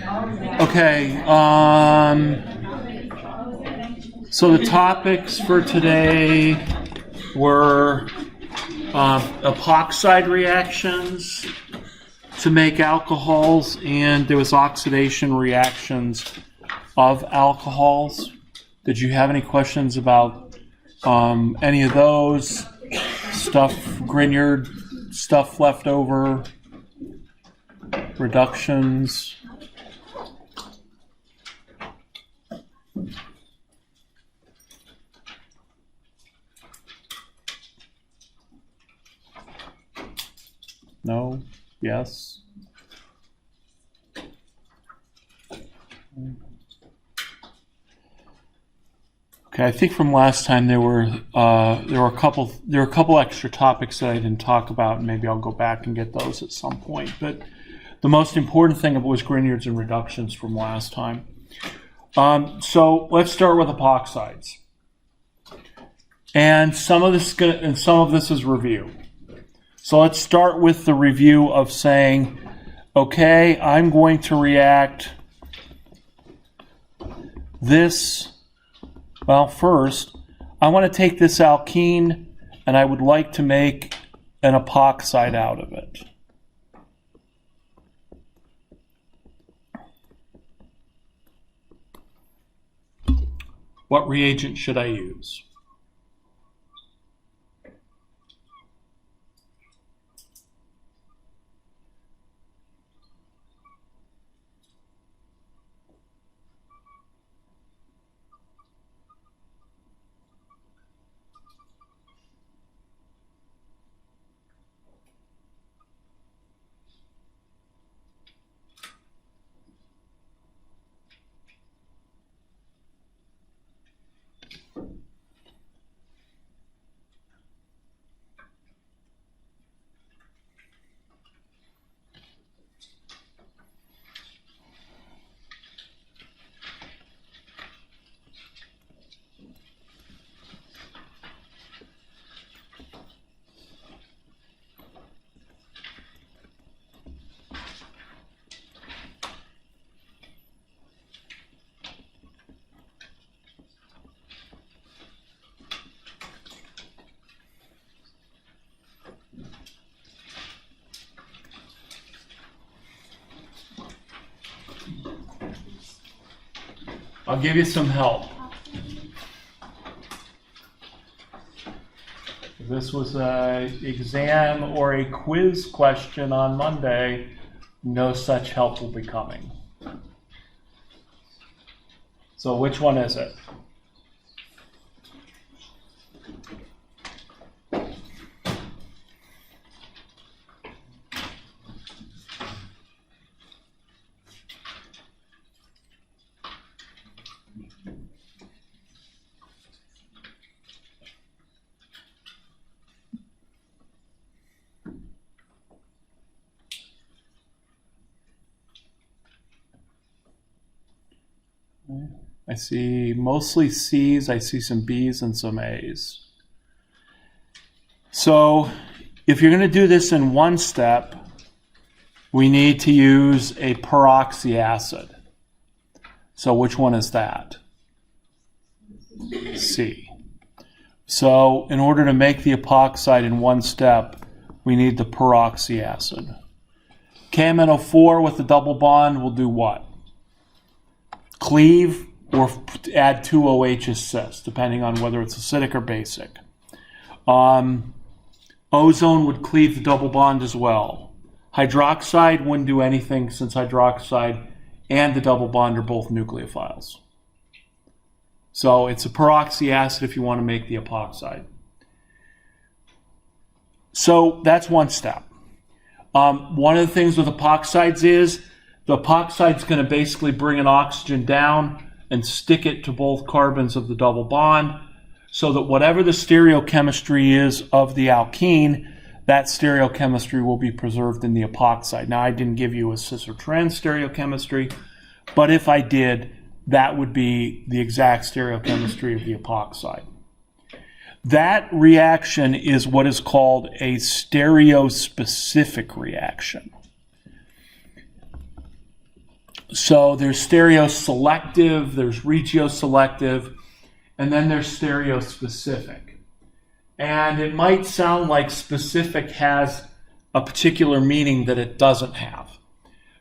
Okay, so the topics for today were epoxide reactions to make alcohols, and there was oxidation reactions of alcohols. Did you have any questions about any of those? Grignard stuff left over, reductions? No? Yes? Okay, I think from last time there were a couple extra topics that I didn't talk about, and maybe I'll go back and get those at some point. But the most important thing was Grignards and reductions from last time. So let's start with epoxides, and some of this is review. So let's start with the review of saying, okay, I'm going to react this. Well, first, I want to take this alkene and I would like to make an epoxide out of it. What reagent should I use? I'll give you some help. If this was an exam or a quiz question on Monday, no such help will be coming. So which one is it? I see mostly C's, I see some B's and some A's. So if you're going to do this in one step, we need to use a peroxy acid. So which one is that? C. So in order to make the epoxide in one step, we need the peroxy acid. KMnO4 with the double bond will do what? Cleave or add 2 OH cis, depending on whether it's acidic or basic. Ozone would cleave the double bond as well. Hydroxide wouldn't do anything since hydroxide and the double bond are both nucleophiles. So it's a peroxy acid if you want to make the epoxide. So that's one step. One of the things with epoxides is the epoxide is going to basically bring an oxygen down and stick it to both carbons of the double bond so that whatever the stereochemistry is of the alkene, that stereochemistry will be preserved in the epoxide. Now, I didn't give you a cis or trans stereochemistry, but if I did, that would be the exact stereochemistry of the epoxide. That reaction is what is called a stereospecific reaction. So there's stereoselective, there's regioselective, and then there's stereospecific. And it might sound like specific has a particular meaning that it doesn't have.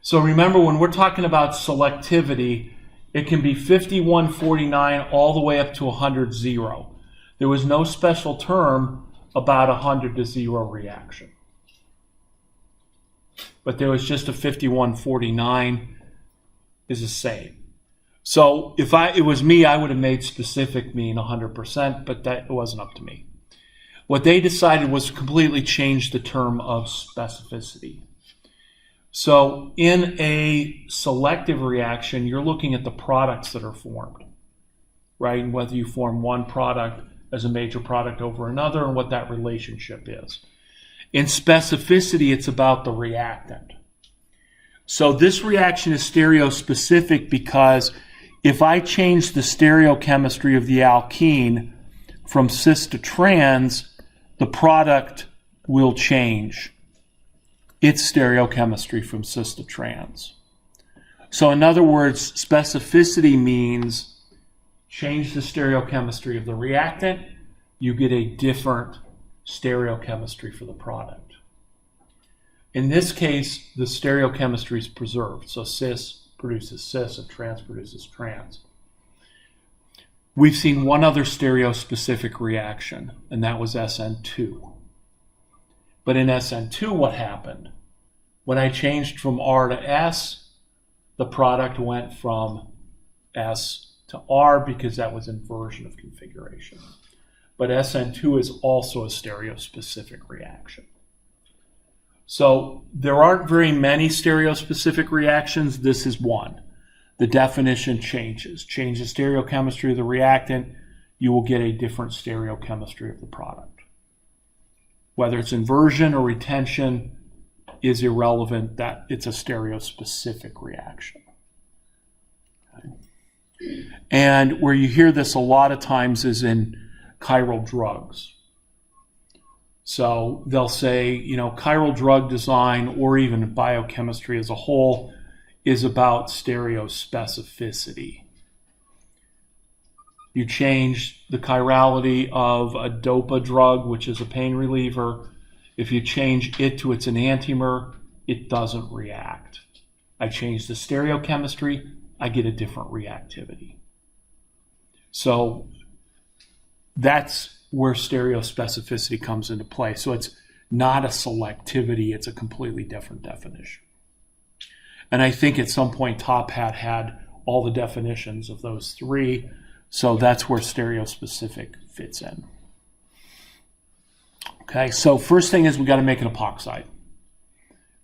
So remember, when we're talking about selectivity, it can be 5149 all the way up to 100 0. There was no special term about 100 to 0 reaction. But there was just a 5149 is the same. So if it was me, I would have made specific mean 100%, but that it wasn't up to me. What they decided was to completely change the term of specificity. So in a selective reaction, you're looking at the products that are formed, right? And whether you form one product as a major product over another and what that relationship is. In specificity, it's about the reactant. So this reaction is stereospecific because if I change the stereochemistry of the alkene from cis to trans, the product will change its stereochemistry from cis to trans. So in other words, specificity means change the stereochemistry of the reactant, you get a different stereochemistry for the product. In this case, the stereochemistry is preserved. So cis produces cis and trans produces trans. We've seen one other stereospecific reaction, and that was SN2. But in SN2, what happened? When I changed from R to S, the product went from S to R because that was inversion of configuration. But SN2 is also a stereospecific reaction. So there aren't very many stereospecific reactions. This is one. The definition changes. Change the stereochemistry of the reactant, you will get a different stereochemistry of the product. Whether it's inversion or retention is irrelevant, that it's a stereospecific reaction. Okay. And where you hear this a lot of times is in chiral drugs. So they'll say, chiral drug design or even biochemistry as a whole is about stereospecificity. You change the chirality of a DOPA drug, which is a pain reliever. If you change it to its enantiomer, it doesn't react. I change the stereochemistry, I get a different reactivity. So that's where stereospecificity comes into play. So it's not a selectivity, it's a completely different definition. And I think at some point Top Hat had all the definitions of those three, so that's where stereospecific fits in. Okay, so first thing is we got to make an epoxide,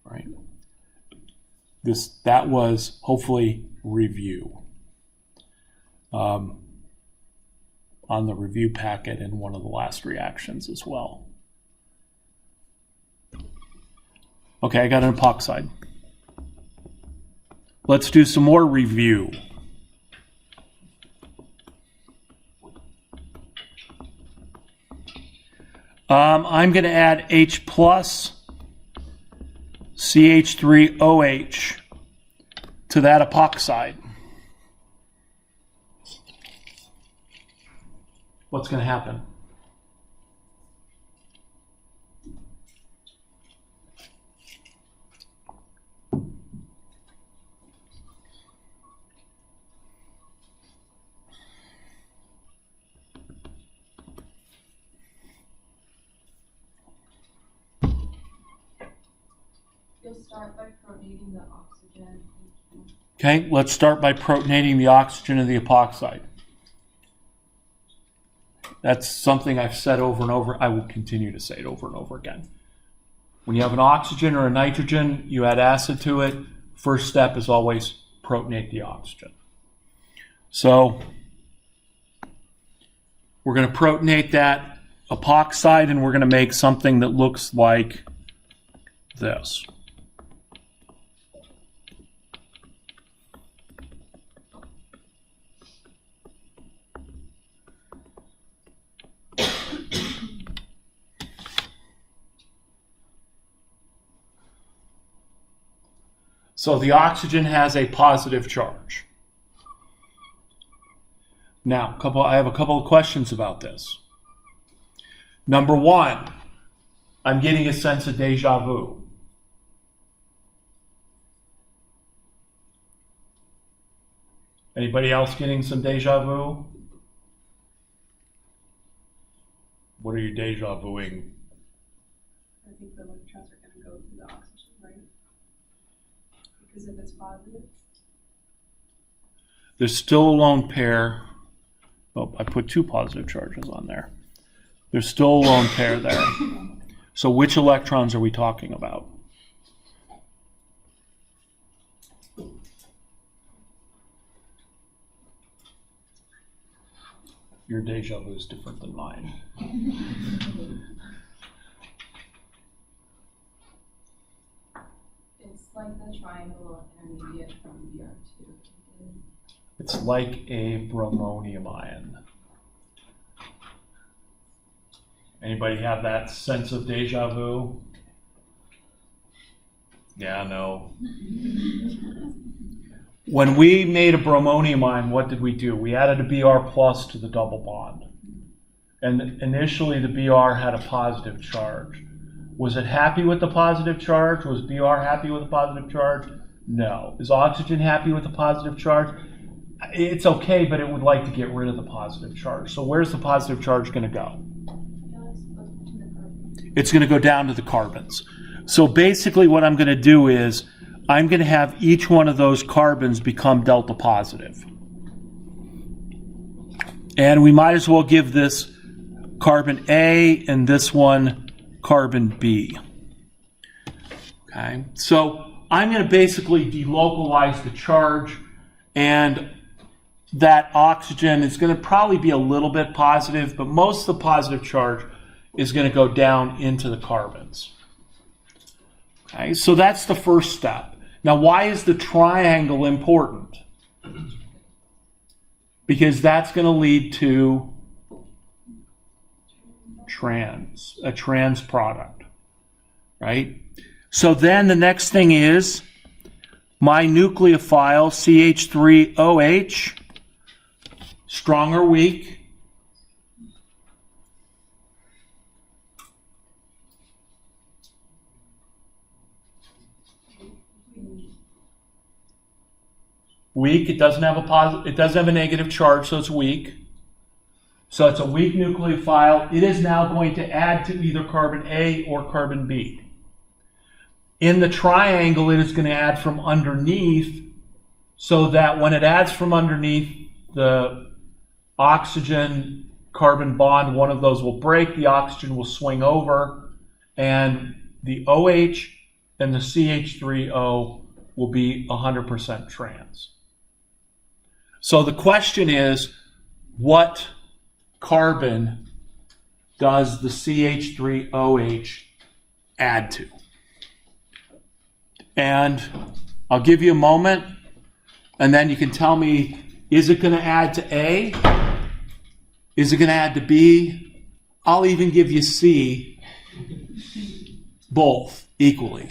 right? That was hopefully review on the review packet in one of the last reactions as well. Okay, I got an epoxide. Let's do some more review. I'm going to add H plus CH3OH to that epoxide. What's going to happen? You'll start by protonating the oxygen. Okay, let's start by protonating the oxygen of the epoxide. That's something I've said over and over. I will continue to say it over and over again. When you have an oxygen or a nitrogen, you add acid to it. First step is always protonate the oxygen. So we're going to protonate that epoxide, and we're going to make something that looks like this. So the oxygen has a positive charge. Now, I have a couple of questions about this. Number one, I'm getting a sense of deja vu. Anybody else getting some deja vu? What are you deja vuing? I think the electrons are going to go through the oxygen, right? Because if it's positive. There's still a lone pair. Oh, I put two positive charges on there. There's still a lone pair there. So which electrons are we talking about? Your deja vu is different than mine. It's like the triangle intermediate from BR2. It's like a bromonium ion. Anybody have that sense of deja vu? Yeah, no. When we made a bromonium ion, what did we do? We added a Br plus to the double bond. And initially the Br had a positive charge. Was it happy with the positive charge? Was Br happy with the positive charge? No. Is oxygen happy with the positive charge? It's okay, but it would like to get rid of the positive charge. So where's the positive charge going to go? It's going to go down to the carbons. So basically what I'm going to do is I'm going to have each one of those carbons become delta positive. And we might as well give this carbon A and this one carbon B. Okay, so I'm going to basically delocalize the charge, and that oxygen is going to probably be a little bit positive, but most of the positive charge is going to go down into the carbons. Okay, so that's the first step. Now, why is the triangle important? Because that's going to lead to a trans product, right? So then the next thing is my nucleophile CH3OH, strong or weak? Weak, it doesn't have a positive, it doesn't have a negative charge, so it's weak. So it's a weak nucleophile. It is now going to add to either carbon A or carbon B. In the triangle, it is going to add from underneath, so that when it adds from underneath, the oxygen carbon bond, one of those will break, the oxygen will swing over, and the OH and the CH3O will be 100% trans. So the question is, what carbon does the CH3OH add to? And I'll give you a moment, and then you can tell me, is it going to add to A? Is it going to add to B? I'll even give you C, both equally.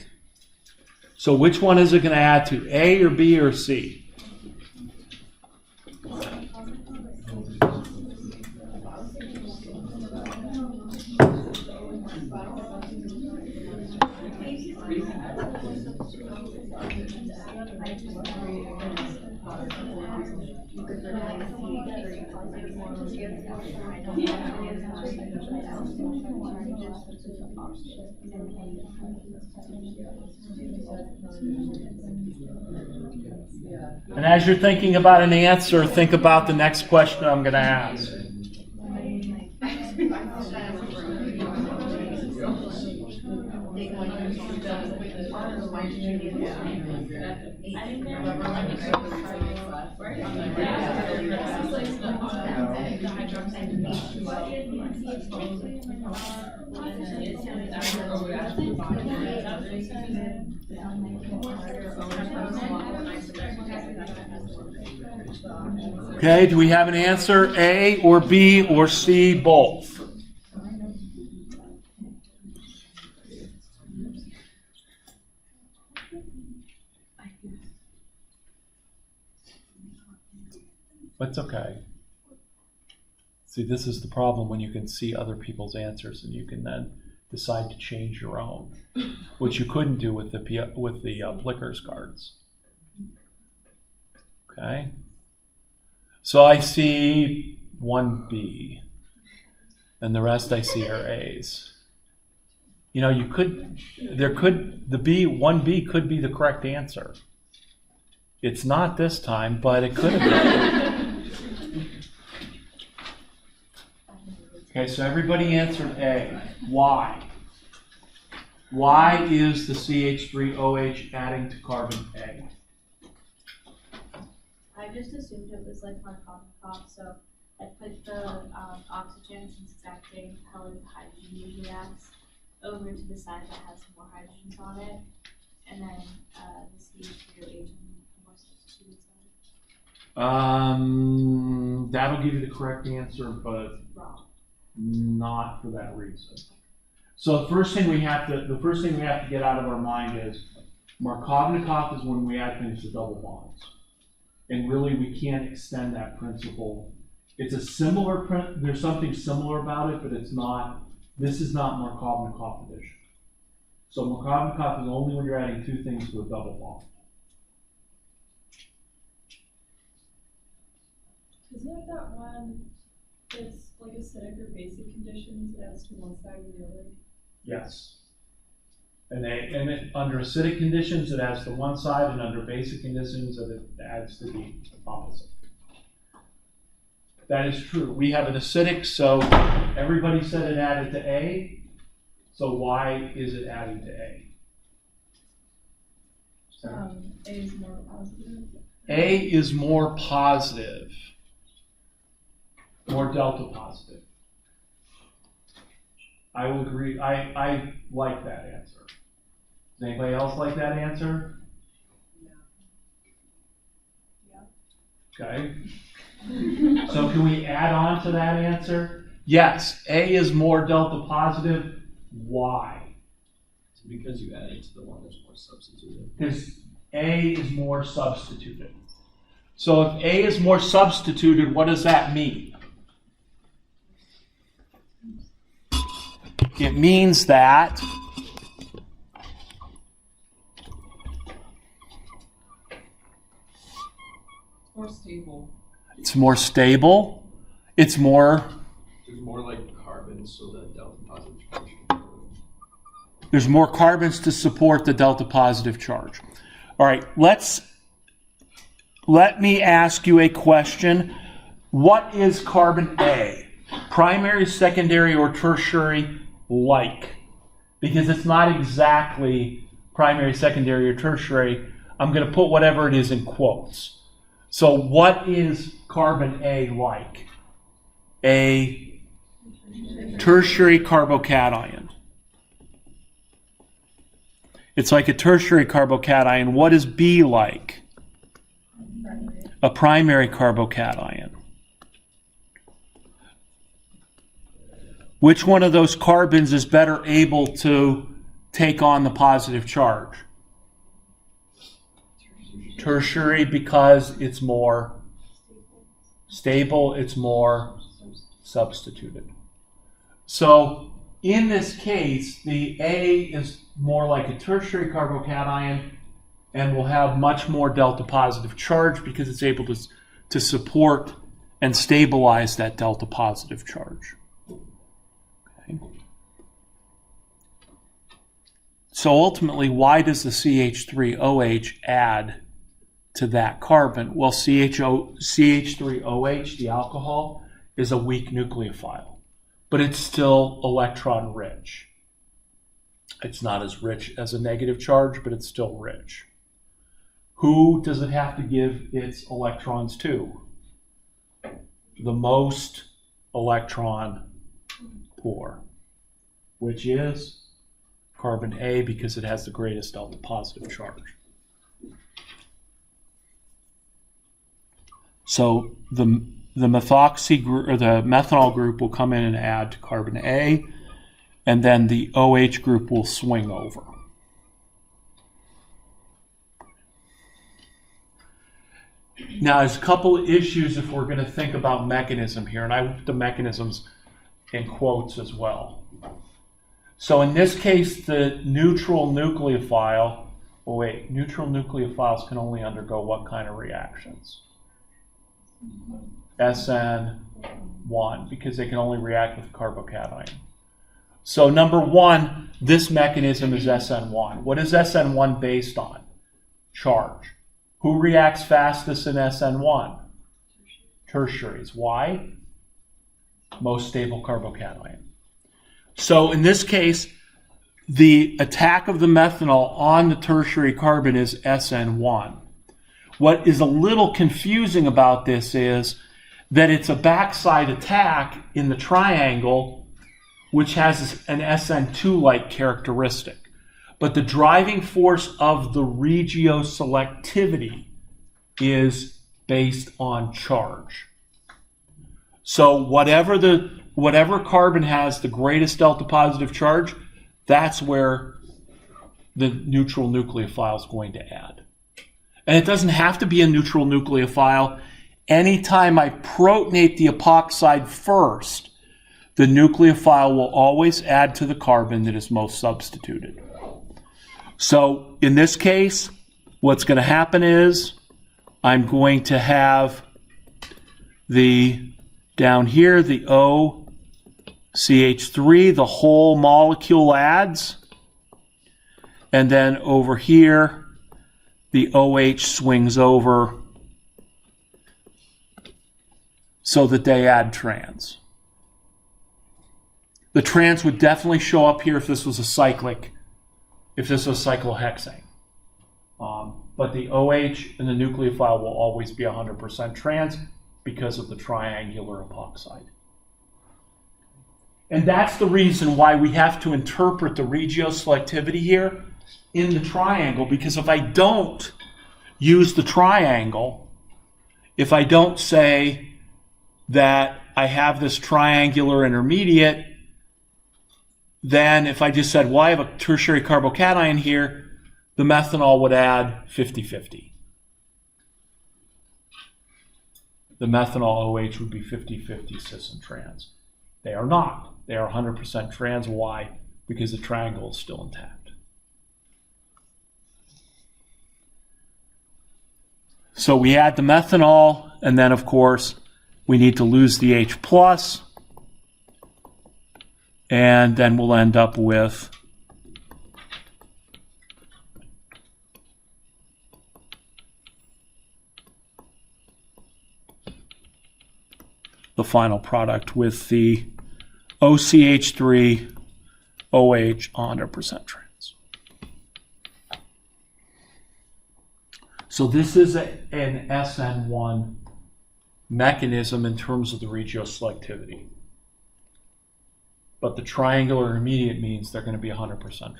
So which one is it going to add to, A or B or C? And as you're thinking about an answer, think about the next question I'm going to ask. Okay, do we have an answer? A or B or C, both? It's okay. See, this is the problem when you can see other people's answers and you can then decide to change your own, which you couldn't do with the Plickers cards. Okay. So I see 1B, and the rest I see are A's. You know, the 1B could be the correct answer. It's not this time, but it could have been. Okay, so everybody answered A. Why? Why is the CH3OH adding to carbon A? I just assumed it was like Markovnikov, so I put the oxygen, since it's acting how the hydrogen usually acts, over to the side that has more hydrogens on it, and then the CH3OH more substituted side. That'll give you the correct answer, but Wrong. not for that reason. So the first thing we have to get out of our mind is Markovnikov is when we add things to double bonds. And really we can't extend that principle. It's a similar there's something similar about it, but it's not, this is not Markovnikov addition. So Markovnikov is only when you're adding two things to a double bond. Isn't that one that's like acidic or basic conditions, it adds to one side or the other? Yes. Under acidic conditions, it adds to one side, and under basic conditions, it adds to the opposite. That is true. We have an acidic, so everybody said it added to A. So why is it adding to A? A is more positive. A is more positive, more delta positive. I will agree. I like that answer. Does anybody else like that answer? Yeah. Okay. So can we add on to that answer? Yes, A is more delta positive. Why? Because you add it to the one that's more substituted. Because A is more substituted. So if A is more substituted, what does that mean? It means that More stable. it's more stable. It's more, There's more like carbon, so that delta positive charge can go. there's more carbons to support the delta positive charge. All right, let me ask you a question. What is carbon A? Primary, secondary, or tertiary like? Because it's not exactly primary, secondary, or tertiary. I'm going to put whatever it is in quotes. So what is carbon A like? A tertiary carbocation. It's like a tertiary carbocation. What is B like? A primary carbocation. Which one of those carbons is better able to take on the positive charge? Tertiary, because it's more stable, it's more substituted. So in this case, the A is more like a tertiary carbocation and will have much more delta positive charge because it's able to support and stabilize that delta positive charge. Okay. So ultimately, why does the CH3OH add to that carbon? Well, CH3OH, the alcohol, is a weak nucleophile, but it's still electron rich. It's not as rich as a negative charge, but it's still rich. Who does it have to give its electrons to? The most electron poor, which is carbon A, because it has the greatest delta positive charge. So the methoxy group, or the methanol group, will come in and add to carbon A, and then the OH group will swing over. Now, there's a couple of issues if we're going to think about mechanism here, and I put the mechanisms in quotes as well. So in this case, the neutral nucleophile, neutral nucleophiles can only undergo what kind of reactions? SN1, because they can only react with carbocation. So number one, this mechanism is SN1. What is SN1 based on? Charge. Who reacts fastest in SN1? Tertiaries. Why? Most stable carbocation. So in this case, the attack of the methanol on the tertiary carbon is SN1. What is a little confusing about this is that it's a backside attack in the triangle, which has an SN2-like characteristic. But the driving force of the regioselectivity is based on charge. So whatever carbon has the greatest delta positive charge, that's where the neutral nucleophile is going to add. And it doesn't have to be a neutral nucleophile. Anytime I protonate the epoxide first, the nucleophile will always add to the carbon that is most substituted. So in this case, what's going to happen is I'm going to have down here, the OCH3, the whole molecule adds. And then over here, the OH swings over so that they add trans. The trans would definitely show up here if this was a cyclohexane. But the OH and the nucleophile will always be 100% trans because of the triangular epoxide. And that's the reason why we have to interpret the regioselectivity here in the triangle, because if I don't use the triangle, if I don't say that I have this triangular intermediate, then if I just said, well, I have a tertiary carbocation here, the methanol would add 50-50. The methanol OH would be 50-50 cis and trans. They are not. They are 100% trans. Why? Because the triangle is still intact. So we add the methanol, and then, of course, we need to lose the H+, and then we'll end up with the final product with the OCH3 OH 100% trans. So this is an SN1 mechanism in terms of the regioselectivity. But the triangular intermediate means they're going to be 100% trans.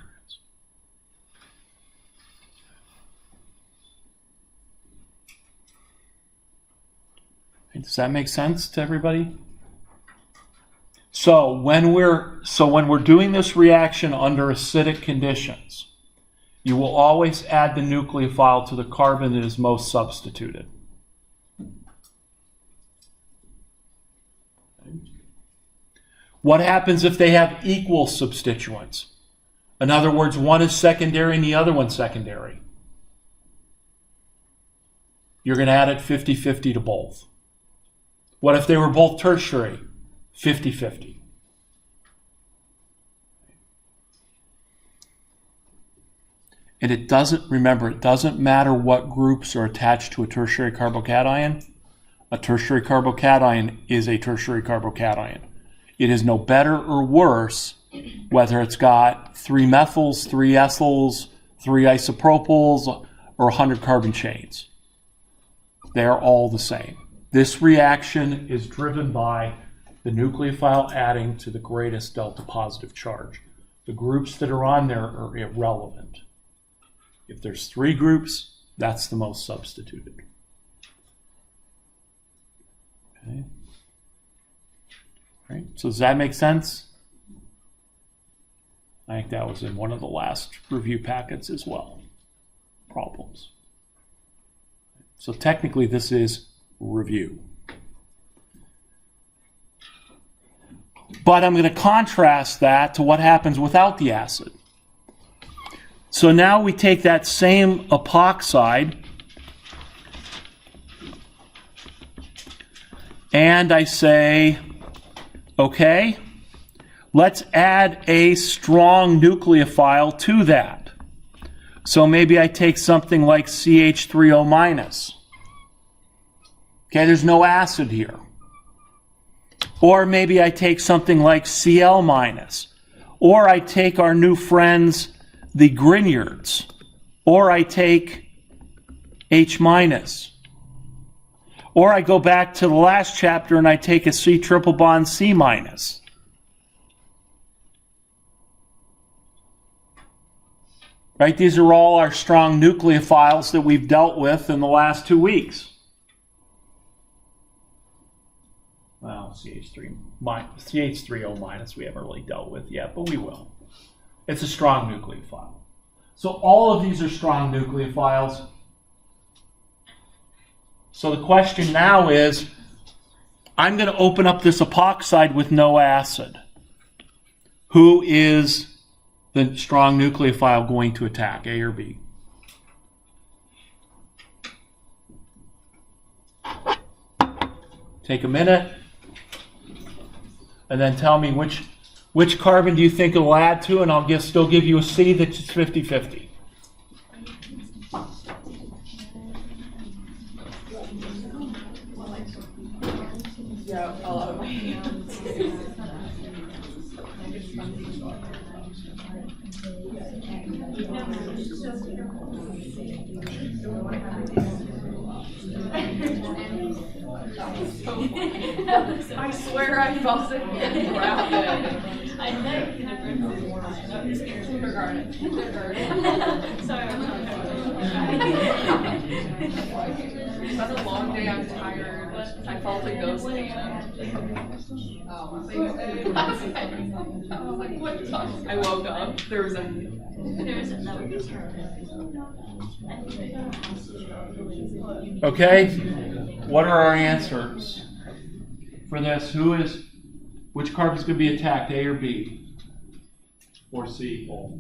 Does that make sense to everybody? So when we're doing this reaction under acidic conditions, you will always add the nucleophile to the carbon that is most substituted. What happens if they have equal substituents? In other words, one is secondary and the other one's secondary. You're going to add it 50-50 to both. What if they were both tertiary? 50-50. And it doesn't matter what groups are attached to a tertiary carbocation. A tertiary carbocation is a tertiary carbocation. It is no better or worse whether it's got 3 methyls, 3 ethyls, 3 isopropyls, or 100 carbon chains. They are all the same. This reaction is driven by the nucleophile adding to the greatest delta positive charge. The groups that are on there are irrelevant. If there's 3 groups, that's the most substituted. Okay. All right. So does that make sense? I think that was in one of the last review packets as well. Problems. So technically this is review. But I'm going to contrast that to what happens without the acid. So now we take that same epoxide and I say, okay, let's add a strong nucleophile to that. So maybe I take something like CH3O-. Okay, there's no acid here. Or maybe I take something like Cl-. Or I take our new friends, the Grignards. Or I take H-. Or I go back to the last chapter and I take a C triple bond C-. Right? These are all our strong nucleophiles that we've dealt with in the last 2 weeks. Well, CH3O- we haven't really dealt with yet, but we will. It's a strong nucleophile. So all of these are strong nucleophiles. So the question now is, I'm going to open up this epoxide with no acid. Who is the strong nucleophile going to attack, A or B? Take a minute, and then tell me which carbon do you think it'll add to, and I'll still give you a C that's 50-50. Yeah, a lot of my hands. I swear I felt it and grabbed it. I know you can Kindergarten. Sorry. It's been a long day, I'm tired. I felt a ghost hand. I woke up, there was a... Okay, what are our answers for this? Which carbon is going to be attacked, A or B? Or C? Okay,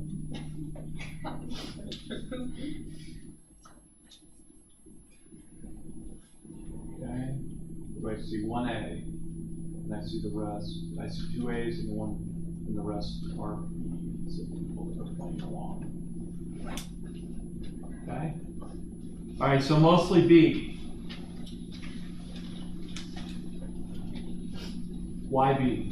I see 1A, and I see the rest. I see 2 A's and the rest are playing along. Okay? All right, so mostly B. Why B?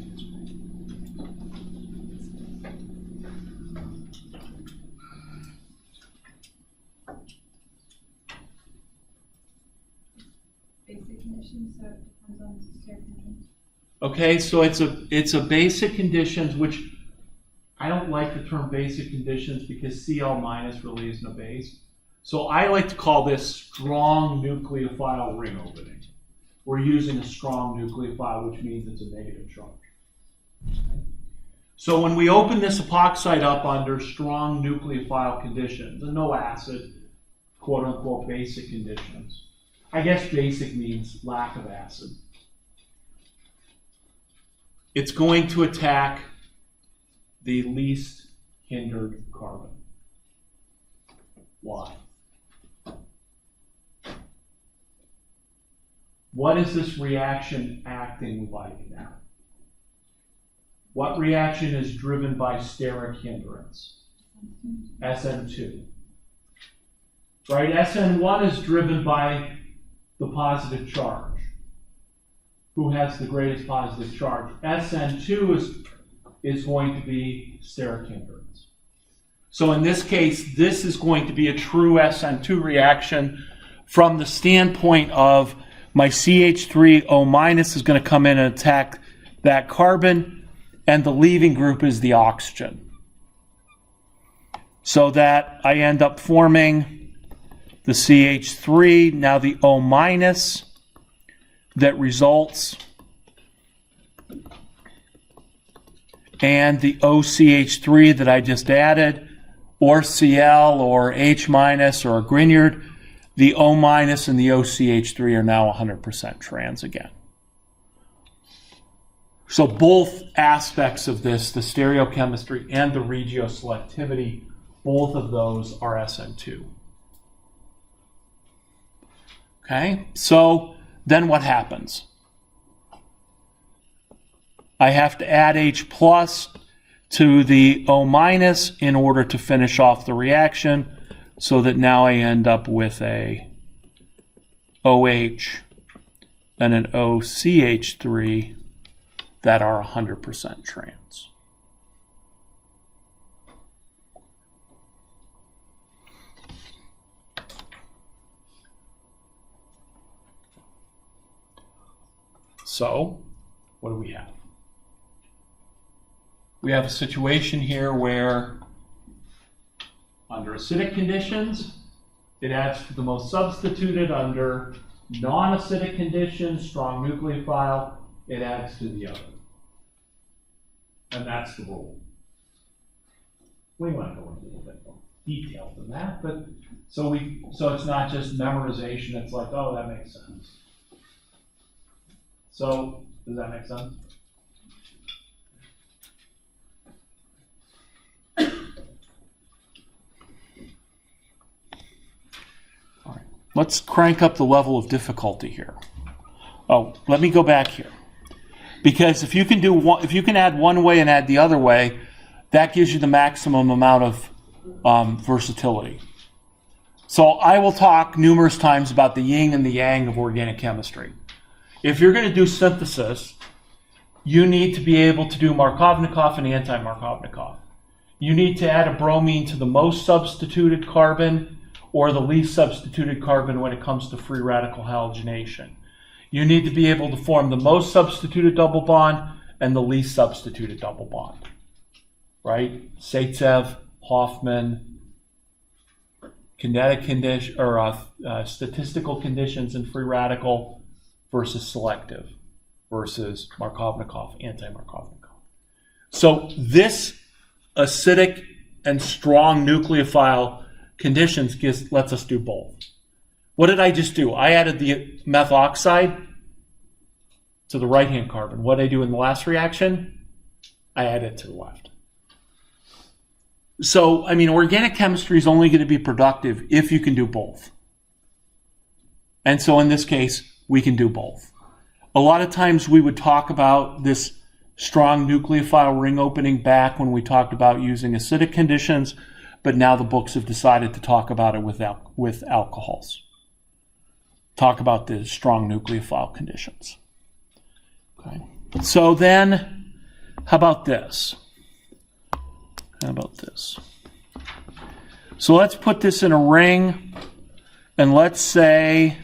Basic conditions, so it depends on steric conditions. Okay, so it's a basic conditions, which I don't like the term basic conditions because Cl- really isn't a base. So I like to call this strong nucleophile ring opening. We're using a strong nucleophile, which means it's a negative charge. So when we open this epoxide up under strong nucleophile conditions, and no acid, quote unquote basic conditions. I guess basic means lack of acid. It's going to attack the least hindered carbon. Why? What is this reaction acting like now? What reaction is driven by steric hindrance? SN2. Right? SN1 is driven by the positive charge. Who has the greatest positive charge? SN2 is going to be steric hindrance. So in this case, this is going to be a true SN2 reaction from the standpoint of my CH3O- is going to come in and attack that carbon, and the leaving group is the oxygen. So that I end up forming the CH3, now the O- that results, and the OCH3 that I just added, or Cl, or H- or a Grignard, the O minus and the OCH3 are now 100% trans again. So both aspects of this, the stereochemistry and the regioselectivity, both of those are SN2. Okay, so then what happens? I have to add H plus to the O minus in order to finish off the reaction, so that now I end up with a OH and an OCH3 that are 100% trans. So, what do we have? We have a situation here where, under acidic conditions, it adds to the most substituted. Under non-acidic conditions, strong nucleophile, it adds to the other. And that's the rule. We want to go into a little bit more detail than that, but so it's not just memorization. It's like, oh, that makes sense. So, does that make sense? All right. Let's crank up the level of difficulty here. Oh, let me go back here. Because if you can do one, if you can add one way and add the other way, that gives you the maximum amount of versatility. So I will talk numerous times about the yin and the yang of organic chemistry. If you're going to do synthesis, you need to be able to do Markovnikov and anti-Markovnikov. You need to add a bromine to the most substituted carbon or the least substituted carbon when it comes to free radical halogenation. You need to be able to form the most substituted double bond and the least substituted double bond. Right? Zaitsev, Hoffman, kinetic condition or statistical conditions in free radical versus selective versus Markovnikov, anti-Markovnikov. So this acidic and strong nucleophile conditions lets us do both. What did I just do? I added the methoxide to the right-hand carbon. What did I do in the last reaction? I added it to the left. So, I mean, organic chemistry is only going to be productive if you can do both. And so in this case, we can do both. A lot of times we would talk about this strong nucleophile ring opening back when we talked about using acidic conditions, but now the books have decided to talk about it with alcohols. Talk about the strong nucleophile conditions. Okay. So then, how about this? How about this? So let's put this in a ring, and let's say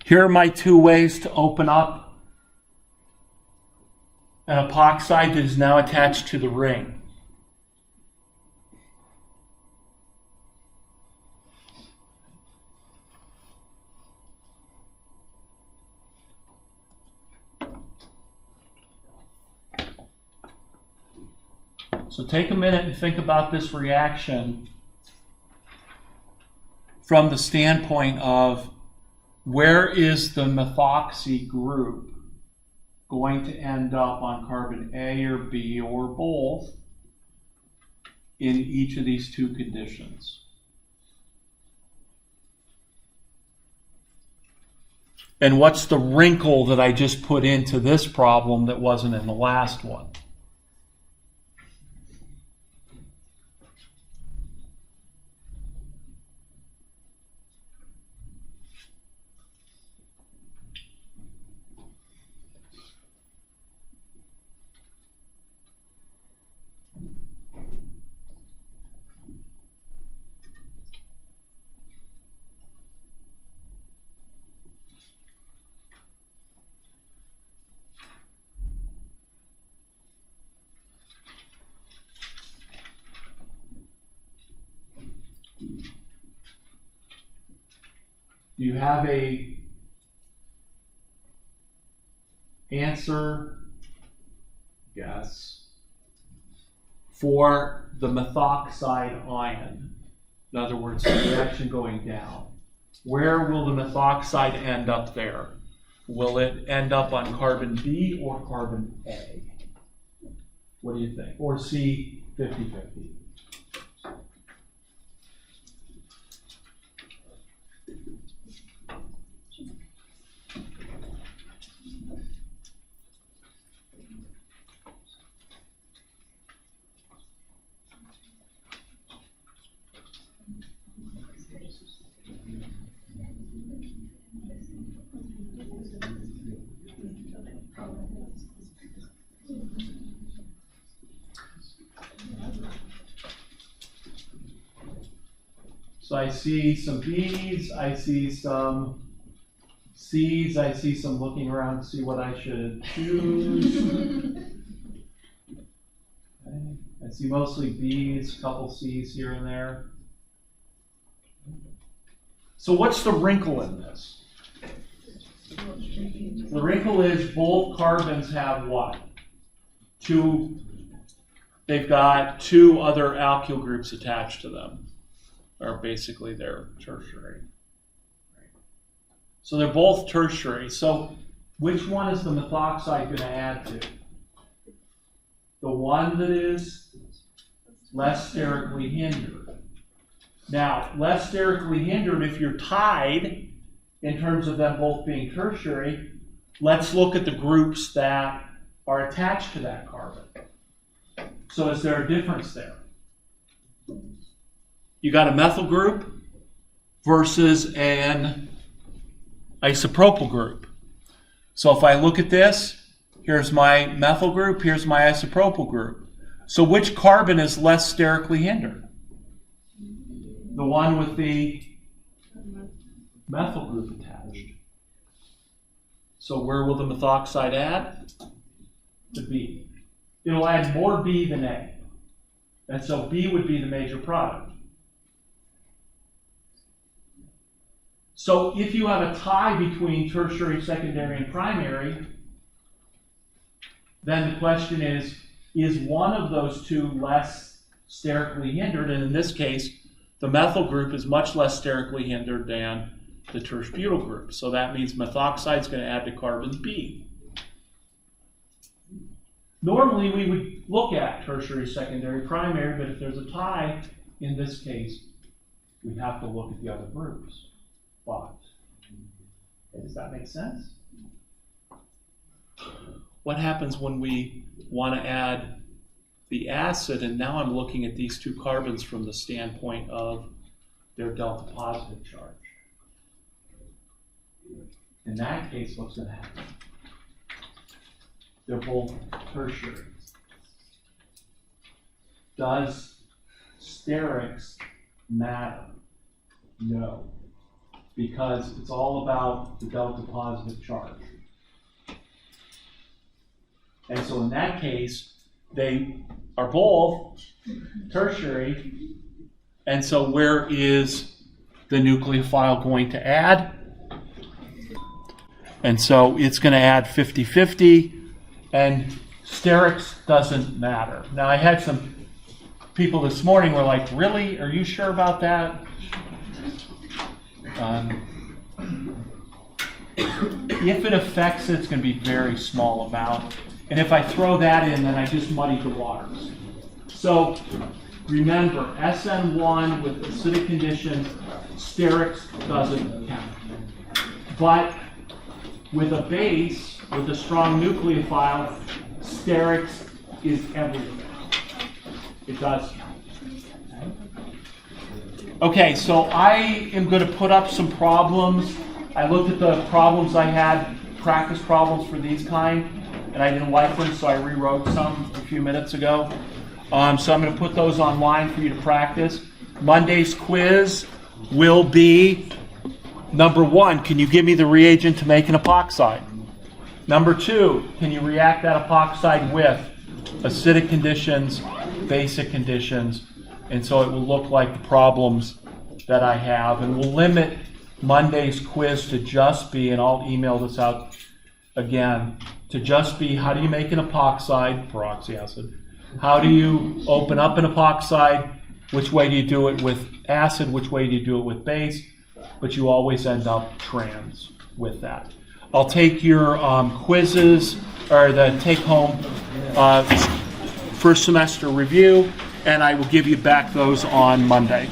here are my two ways to open up an epoxide that is now attached to the ring. So take a minute and think about this reaction from the standpoint of where is the methoxy group going to end up on carbon A or B or both in each of these two conditions? And what's the wrinkle that I just put into this problem that wasn't in the last one? you have a answer, yes, for the methoxide ion. In other words, the reaction going down. Where will the methoxide end up there? Will it end up on carbon B or carbon A? What do you think? Or C, 50-50? So I see some B's, I see some C's, I see some looking around to see what I should choose. Okay. I see mostly B's, a couple C's here and there. So what's the wrinkle in this? The wrinkle is both carbons have what? They've got two other alkyl groups attached to them. Or basically they're tertiary. So they're both tertiary. So which one is the methoxide going to add to? The one that is less sterically hindered. Now, less sterically hindered, if you're tied in terms of them both being tertiary, let's look at the groups that are attached to that carbon. So is there a difference there? You got a methyl group versus an isopropyl group. So if I look at this, here's my methyl group, here's my isopropyl group. So which carbon is less sterically hindered? The one with the methyl group attached. So where will the methoxide add? To B. It'll add more B than A. And so B would be the major product. So if you have a tie between tertiary, secondary, and primary, then the question is one of those two less sterically hindered? And in this case, the methyl group is much less sterically hindered than the tertiary group. So that means methoxide is going to add to carbon B. Normally, we would look at tertiary, secondary, primary, but if there's a tie, in this case, we'd have to look at the other groups. But, does that make sense? What happens when we want to add the acid, and now I'm looking at these two carbons from the standpoint of their delta positive charge? In that case, what's going to happen? They're both tertiary. Does sterics matter? No. Because it's all about the delta positive charge. And so in that case, they are both tertiary. And so where is the nucleophile going to add? And so it's going to add 50-50, and sterics doesn't matter. Now I had some people this morning were like, really? Are you sure about that? If it affects it, it's going to be a very small amount. And if I throw that in, then I just muddy the waters. So remember, SN1 with acidic conditions, sterics doesn't count. But with a base, with a strong nucleophile, sterics is everything. It does count. Okay, so I am going to put up some problems. I looked at the problems I had, practice problems for these kind, and I didn't like them, so I rewrote some a few minutes ago. So I'm going to put those online for you to practice. Monday's quiz will be, number 1, can you give me the reagent to make an epoxide? Number 2, can you react that epoxide with acidic conditions, basic conditions, and so it will look like the problems that I have, and we'll limit Monday's quiz to just be, and I'll email this out again, to just be, how do you make an epoxide, peroxy acid? How do you open up an epoxide? Which way do you do it with acid? Which way do you do it with base? But you always end up trans with that. I'll take your quizzes, or the take-home first semester review, and I will give you back those on Monday.